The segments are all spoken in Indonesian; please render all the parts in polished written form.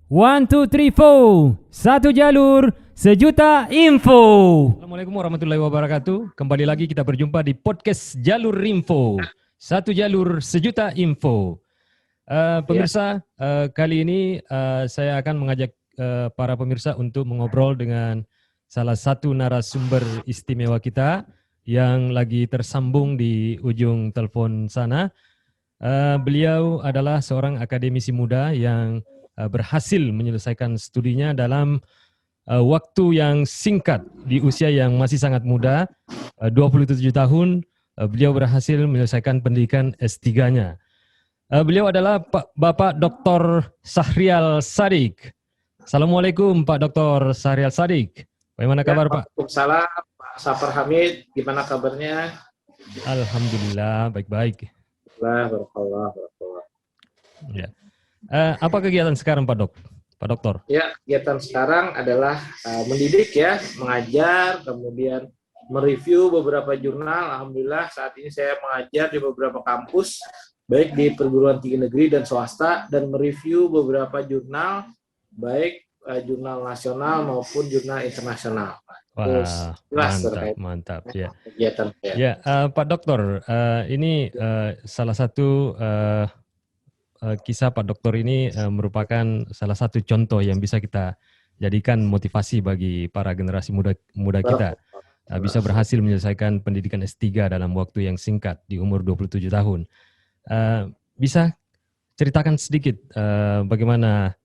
One, two, three, four. Satu jalur, sejuta info. Assalamualaikum warahmatullahi wabarakatuh. Kembali lagi kita berjumpa di podcast Jalur Info. Satu jalur, sejuta info. Pemirsa, kali ini saya akan mengajak para pemirsa untuk mengobrol dengan salah satu narasumber istimewa kita yang lagi tersambung di ujung telepon sana. Beliau adalah seorang akademisi muda yang berhasil menyelesaikan studinya dalam waktu yang singkat di usia yang masih sangat muda, 27 tahun, beliau berhasil menyelesaikan pendidikan S3-nya. Beliau adalah Bapak Dr. Sahrial Sadiq. Assalamualaikum Pak Dr. Sahrial Sadiq. Bagaimana kabar Pak? Waalaikumsalam Pak Safar Hamid, gimana kabarnya? Alhamdulillah, baik-baik. Barakallah. Ya. Apa kegiatan sekarang Pak Dokter? Ya, kegiatan sekarang adalah mendidik ya, mengajar, kemudian mereview beberapa jurnal. Alhamdulillah saat ini saya mengajar di beberapa kampus, baik di perguruan tinggi negeri dan swasta, dan mereview beberapa jurnal, baik jurnal nasional maupun jurnal internasional. Wah, mantap ya. Kegiatan saya. Ya, Pak Dokter, ini salah satu kisah Pak Dokter ini merupakan salah satu contoh yang bisa kita jadikan motivasi bagi para generasi muda kita. Bisa berhasil menyelesaikan pendidikan S3 dalam waktu yang singkat di umur 27 tahun. Bisa ceritakan sedikit bagaimana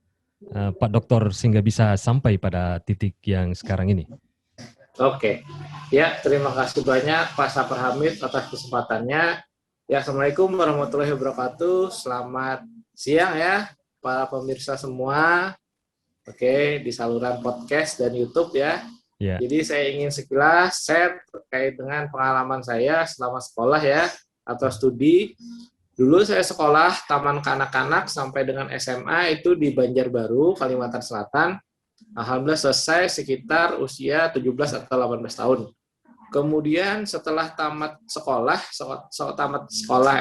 Pak Dokter sehingga bisa sampai pada titik yang sekarang ini? Oke, ya terima kasih banyak Pak Safar Hamid atas kesempatannya. Ya, Assalamualaikum warahmatullahi wabarakatuh. Selamat siang ya para pemirsa semua. Oke, di saluran podcast dan YouTube ya. Yeah. Jadi saya ingin sekilas share terkait dengan pengalaman saya selama sekolah ya atau studi. Dulu saya sekolah taman kanak-kanak sampai dengan SMA itu di Banjarbaru, Kalimantan Selatan. Alhamdulillah selesai sekitar usia 17 atau 18 tahun. Kemudian setelah tamat sekolah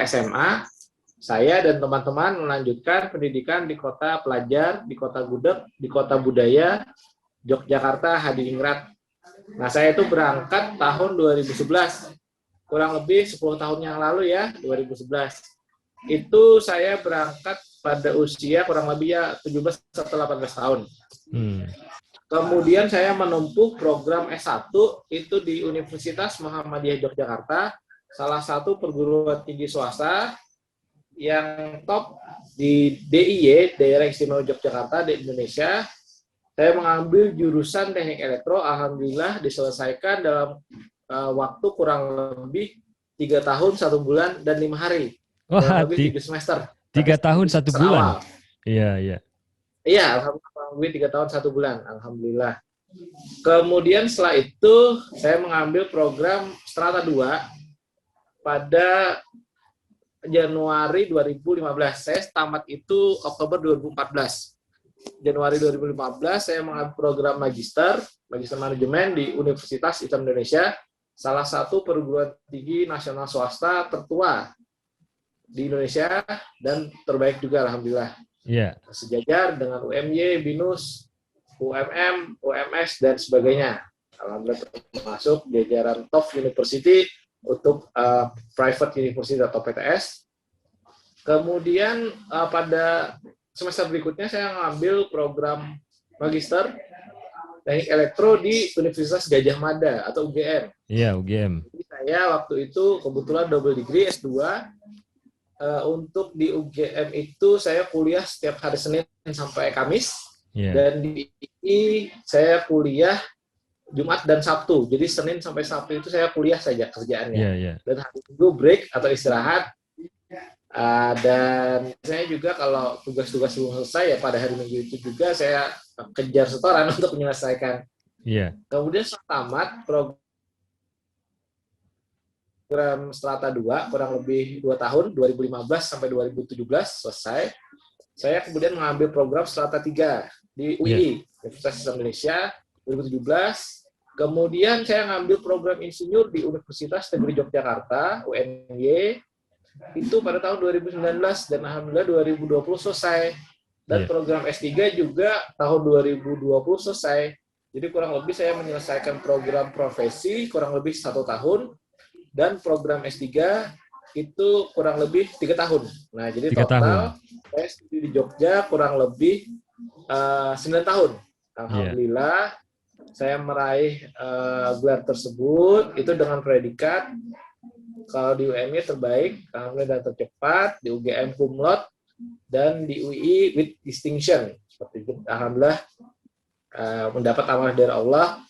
SMA, saya dan teman-teman melanjutkan pendidikan di kota pelajar, di kota gudeg, di kota budaya, Yogyakarta, Hadiningrat. Nah, saya itu berangkat tahun 2011, kurang lebih 10 tahun yang lalu ya, 2011. Itu saya berangkat pada usia kurang lebih ya 17 atau 18 tahun. Kemudian saya menempuh program S1 itu di Universitas Muhammadiyah Yogyakarta, salah satu perguruan tinggi swasta yang top di DIY, Daerah Istimewa Yogyakarta di Indonesia. Saya mengambil jurusan Teknik Elektro, alhamdulillah diselesaikan dalam waktu kurang lebih 3 tahun, 1 bulan, dan 5 hari. Wah, lebih 3 semester. 3 tahun 1 bulan? Iya. Iya, alhamdulillah 3 tahun 1 bulan, alhamdulillah. Kemudian setelah itu saya mengambil program Strata 2 pada Januari 2015. Saya tamat itu Oktober 2014. Januari 2015 saya mengambil program Magister Manajemen di Universitas Islam Indonesia, salah satu perguruan tinggi nasional swasta tertua di Indonesia dan terbaik juga alhamdulillah. Yeah. Sejajar dengan UMY, BINUS, UMM, UMS, dan sebagainya. Alhamdulillah termasuk jajaran top university untuk private university atau PTS. Kemudian pada semester berikutnya saya mengambil program magister teknik elektro di Universitas Gadjah Mada atau UGM. Iya, UGM. Jadi saya waktu itu kebetulan double degree S2. Untuk di UGM itu saya kuliah setiap hari Senin sampai Kamis, dan di ini saya kuliah Jumat dan Sabtu. Jadi Senin sampai Sabtu itu saya kuliah saja kerjaannya, dan hari Minggu break atau istirahat. Dan saya juga kalau tugas-tugas belum selesai ya pada hari Minggu itu juga saya kejar setoran untuk menyelesaikan. Kemudian setelah tamat program Strata 2 kurang lebih 2 tahun, 2015 sampai 2017 selesai. Saya kemudian mengambil program Strata 3 di UI, Universitas Islam Indonesia 2017. Kemudian saya mengambil program insinyur di Universitas Negeri Yogyakarta, UNY, itu pada tahun 2019 dan alhamdulillah 2020 selesai. Dan program S3 juga tahun 2020 selesai. Jadi kurang lebih saya menyelesaikan program profesi kurang lebih 1 tahun, dan program S3 itu kurang lebih 3 tahun. Nah, jadi 3 tahun. total saya studi di Jogja kurang lebih 9 tahun. Alhamdulillah, saya meraih gelar tersebut itu dengan predikat kalau di UMY terbaik, alhamdulillah, dan tercepat, di UGM cum laude, dan di UI with distinction. Seperti itu, alhamdulillah, mendapat amanah dari Allah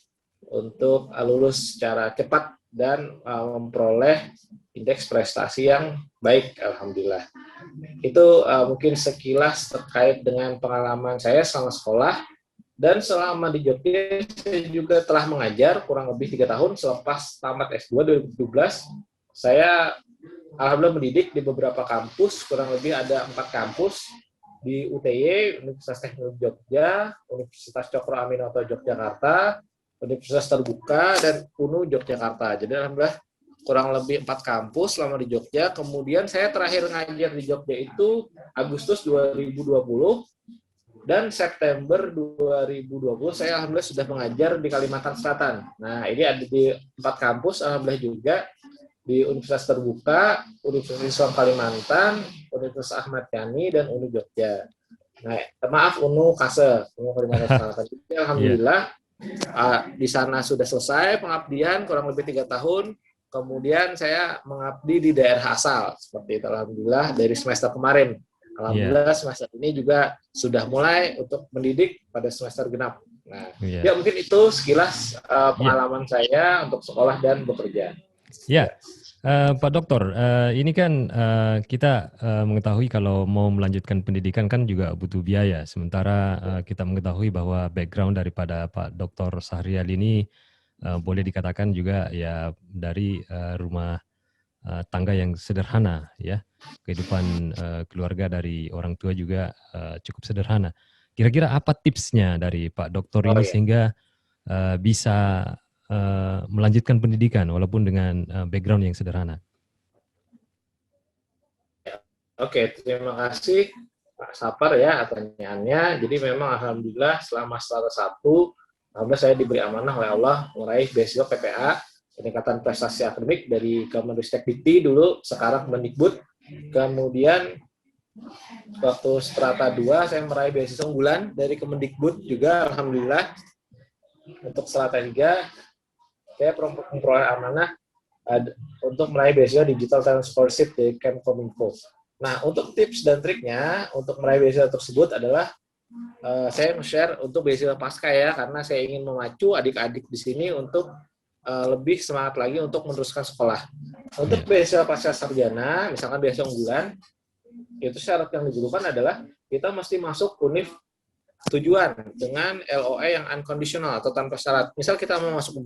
untuk lulus secara cepat dan memperoleh indeks prestasi yang baik, alhamdulillah. Itu mungkin sekilas terkait dengan pengalaman saya selama sekolah. Dan selama di Jogja saya juga telah mengajar kurang lebih 3 tahun. Selepas tamat S2 2017, saya alhamdulillah mendidik di beberapa kampus, kurang lebih ada 4 kampus di UTY, Universitas Teknologi Jogja, Universitas Cokro Aminoto Yogyakarta, Universitas Terbuka, dan UNU Yogyakarta. Jadi alhamdulillah kurang lebih 4 kampus selama di Jogja. Kemudian saya terakhir ngajar di Jogja itu Agustus 2020, dan September 2020 saya alhamdulillah sudah mengajar di Kalimantan Selatan. Nah, ini ada di 4 kampus alhamdulillah juga, di Universitas Terbuka, Universitas Islam Kalimantan, Universitas Ahmad Yani, dan UNU Jogja. Nah, maaf, UNU Kase, UNU Kalimantan Selatan. Jadi, alhamdulillah di sana sudah selesai pengabdian kurang lebih 3 tahun. Kemudian saya mengabdi di daerah asal, seperti itu, alhamdulillah, dari semester kemarin. Alhamdulillah semester ini juga sudah mulai untuk mendidik pada semester genap. Nah, ya mungkin itu sekilas pengalaman saya untuk sekolah dan bekerja. Ya, Pak Dokter, ini kan kita mengetahui kalau mau melanjutkan pendidikan kan juga butuh biaya. Sementara kita mengetahui bahwa background daripada Pak Dokter Sahrial ini boleh dikatakan juga ya dari rumah tangga yang sederhana, ya. Kehidupan keluarga dari orang tua juga cukup sederhana. Kira-kira apa tipsnya dari Pak Dokter ini sehingga bisa melanjutkan pendidikan walaupun dengan background yang sederhana? Oke, terima kasih Pak Sapar ya pertanyaannya. Jadi memang alhamdulillah selama semester 1, alhamdulillah saya diberi amanah oleh Allah meraih beasiswa PPA, peningkatan prestasi akademik, dari Kemendikbud Dikti dulu, sekarang Kemendikbud. Kemudian waktu strata 2 saya meraih beasiswa unggulan dari Kemendikbud juga, alhamdulillah. Untuk strata 3 saya memperoleh amanah untuk meraih beasiswa Digital Talent Scholarship dari Kemkominfo. Nah, untuk tips dan triknya untuk meraih beasiswa tersebut adalah saya share untuk beasiswa pasca ya, karena saya ingin memacu adik-adik di sini untuk lebih semangat lagi untuk meneruskan sekolah. Untuk beasiswa pasca sarjana, misalkan beasiswa unggulan, itu syarat yang dibutuhkan adalah kita mesti masuk univ tujuan dengan LOE yang unconditional atau tanpa syarat. Misal kita mau masuk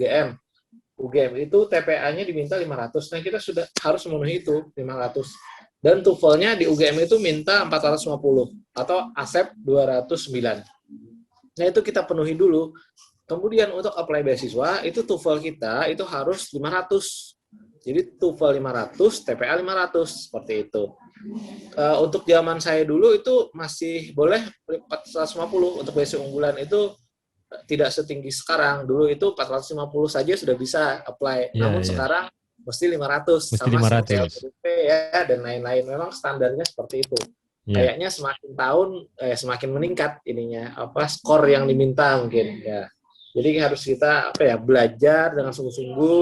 UGM itu TPA-nya diminta 500, nah kita sudah harus memenuhi itu 500. Dan TOEFL-nya di UGM itu minta 450 atau ASEP 209. Nah itu kita penuhi dulu. Kemudian untuk apply beasiswa, itu TOEFL kita itu harus 500. Jadi TOEFL 500, TPA 500, seperti itu. Untuk zaman saya dulu itu masih boleh 450, untuk beasiswa unggulan itu tidak setinggi sekarang. Dulu itu 450 saja sudah bisa apply. Namun sekarang mesti 500, mesti sama 500. CLBP ya, dan lain-lain. Memang standarnya seperti itu. Kayaknya semakin tahun semakin meningkat ininya, skor yang diminta mungkin ya. Jadi harus kita belajar dengan sungguh-sungguh,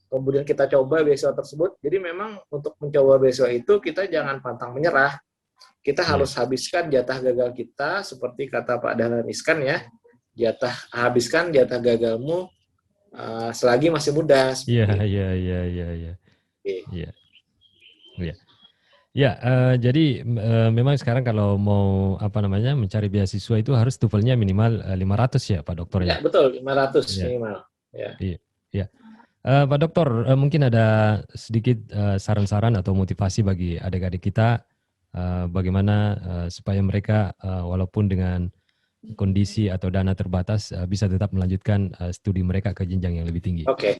kemudian kita coba beasiswa tersebut. Jadi memang untuk mencoba beasiswa itu kita jangan pantang menyerah. Kita harus habiskan jatah gagal kita, seperti kata Pak Dahlan Iskan ya. Habiskan jatah gagalmu selagi masih muda. Ya, jadi memang sekarang kalau mau mencari beasiswa itu harus TOEFL-nya minimal 500 ya Pak Dokter ya? Ya betul, 500 minimal. Iya. Pak Dokter, mungkin ada sedikit saran-saran atau motivasi bagi adik-adik kita bagaimana supaya mereka walaupun dengan kondisi atau dana terbatas bisa tetap melanjutkan studi mereka ke jenjang yang lebih tinggi. Oke.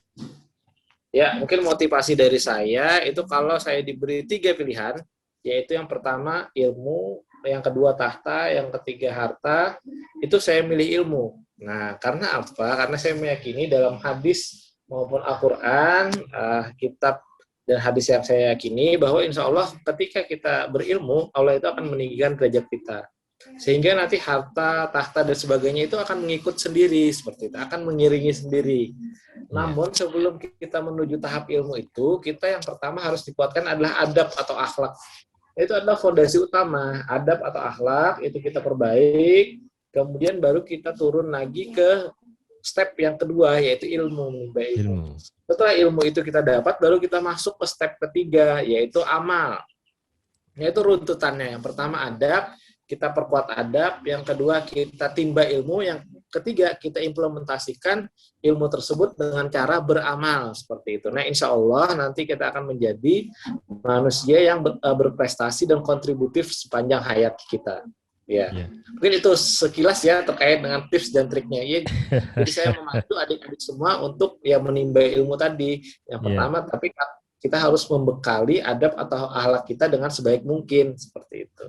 Ya, mungkin motivasi dari saya itu kalau saya diberi 3 pilihan, yaitu yang pertama ilmu, yang kedua tahta, yang ketiga harta, itu saya milih ilmu. Nah, karena apa? Karena saya meyakini dalam hadis maupun Al-Quran, kitab dan hadis yang saya yakini bahwa insya Allah ketika kita berilmu, Allah itu akan meninggikan derajat kita. Sehingga nanti harta, tahta, dan sebagainya itu akan mengikut sendiri, seperti itu, akan mengiringi sendiri. Namun sebelum kita menuju tahap ilmu itu, kita yang pertama harus dikuatkan adalah adab atau akhlak. Itu adalah fondasi utama. Adab atau akhlak itu kita perbaik, kemudian baru kita turun lagi ke step yang kedua, yaitu ilmu. Setelah ilmu itu kita dapat, baru kita masuk ke step ketiga, yaitu amal. Yaitu runtutannya. Yang pertama adab, kita perkuat adab. Yang kedua kita timba ilmu. Yang ketiga kita implementasikan ilmu tersebut dengan cara beramal, seperti itu. Nah, insya Allah nanti kita akan menjadi manusia yang berprestasi dan kontributif sepanjang hayat kita. Ya, mungkin itu sekilas ya terkait dengan tips dan triknya. Ya, jadi saya membantu adik-adik semua untuk ya menimba ilmu tadi. Yang pertama, tapi kita harus membekali adab atau akhlak kita dengan sebaik mungkin, seperti itu.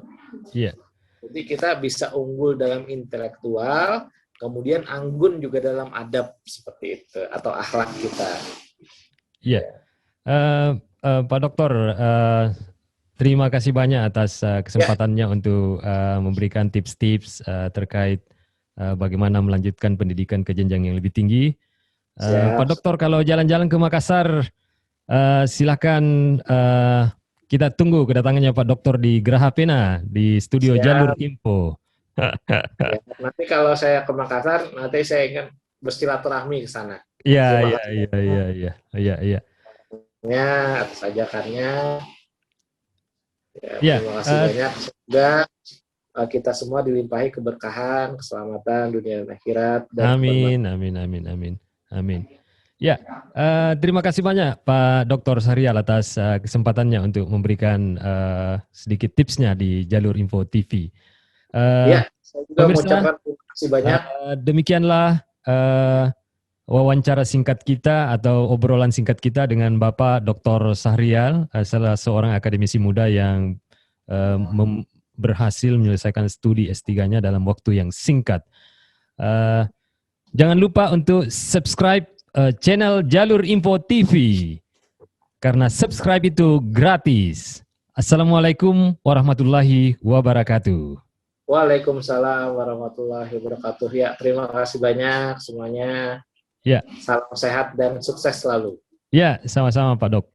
Jadi kita bisa unggul dalam intelektual, kemudian anggun juga dalam adab, seperti itu, atau akhlak kita. Pak Dokter, terima kasih banyak atas kesempatannya untuk memberikan tips-tips terkait bagaimana melanjutkan pendidikan ke jenjang yang lebih tinggi. Pak Dokter, kalau jalan-jalan ke Makassar, silakan kita tunggu kedatangannya Pak Dokter di Geraha Pena, di studio Jalur Info. Nanti kalau saya ke Makassar, nanti saya ingin bersilaturahmi ke sana. Iya. Atas ajakannya. Terima kasih banyak. Semoga kita semua dilimpahi keberkahan, keselamatan dunia dan akhirat. Amin. Ya, terima kasih banyak Pak Dr. Sahrial atas kesempatannya untuk memberikan sedikit tipsnya di Jalur Info TV. Saya juga mengucapkan terima kasih banyak. Demikianlah wawancara singkat kita atau obrolan singkat kita dengan Bapak Dr. Sahrial, salah seorang akademisi muda yang berhasil menyelesaikan studi S3-nya dalam waktu yang singkat. Jangan lupa untuk subscribe channel Jalur Info TV, karena subscribe itu gratis. Assalamualaikum warahmatullahi wabarakatuh. Waalaikumsalam warahmatullahi wabarakatuh. Ya, terima kasih banyak semuanya. Ya. Salam sehat dan sukses selalu. Ya, sama-sama Pak Dok.